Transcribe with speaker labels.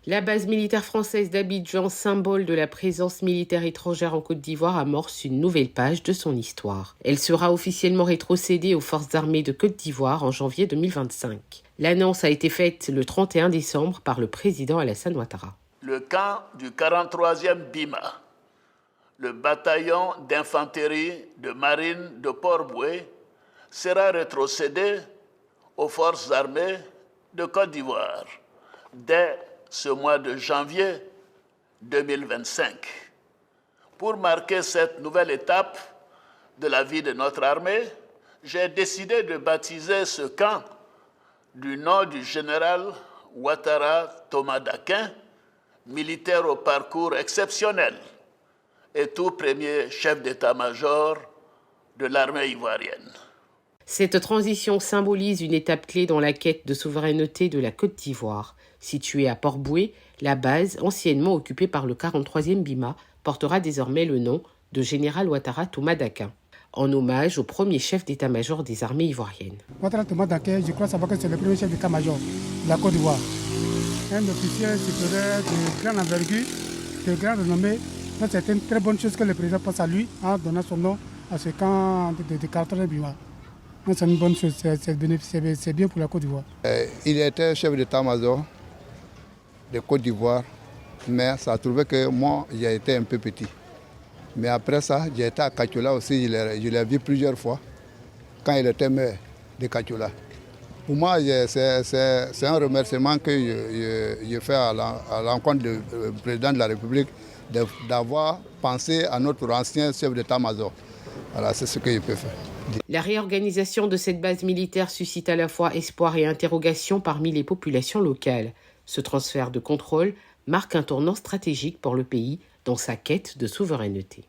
Speaker 1: La base militaire française d'Abidjan, symbole de la présence militaire étrangère en Côte d'Ivoire, amorce une nouvelle page de son histoire. Elle sera officiellement rétrocédée aux forces armées de Côte d'Ivoire en janvier 2025. L'annonce a été faite le 31 décembre par le président Alassane Ouattara.
Speaker 2: Le camp du 43e BIMA, le bataillon d'infanterie de marine de Port-Bouët, sera rétrocédé aux forces armées de Côte d'Ivoire dès ce mois de janvier 2025. Pour marquer cette nouvelle étape de la vie de notre armée, j'ai décidé de baptiser ce camp du nom du général Ouattara Thomas Dakin, militaire au parcours exceptionnel et tout premier chef d'état-major de l'armée ivoirienne.
Speaker 1: Cette transition symbolise une étape clé dans la quête de souveraineté de la Côte d'Ivoire. Située à Port-Bouët, la base, anciennement occupée par le 43e BIMA, portera désormais le nom de Général Ouattara Thomas Dakin, en hommage au premier chef d'état-major des armées ivoiriennes.
Speaker 3: Ouattara Thomas Dakin, je crois savoir que c'est le premier chef d'état-major de la Côte d'Ivoire. Un officier supérieur de grande envergure, de grande renommée. Donc c'est une très bonne chose que le président pense à lui en donnant son nom à ce camp de 43e BIMA. C'est une bonne chose, c'est bien pour la Côte d'Ivoire.
Speaker 4: Il était chef d'état-major de Côte d'Ivoire, mais ça a trouvé que moi, j'ai été un peu petit. Mais après ça, j'ai été à Kachola aussi, je l'ai vu plusieurs fois, quand il était maire de Kachola. Pour moi, c'est un remerciement que je fais à l'encontre du président de la République d'avoir pensé à notre ancien chef d'état-major. Voilà, c'est ce que je peux faire.
Speaker 1: La réorganisation de cette base militaire suscite à la fois espoir et interrogation parmi les populations locales. Ce transfert de contrôle marque un tournant stratégique pour le pays dans sa quête de souveraineté.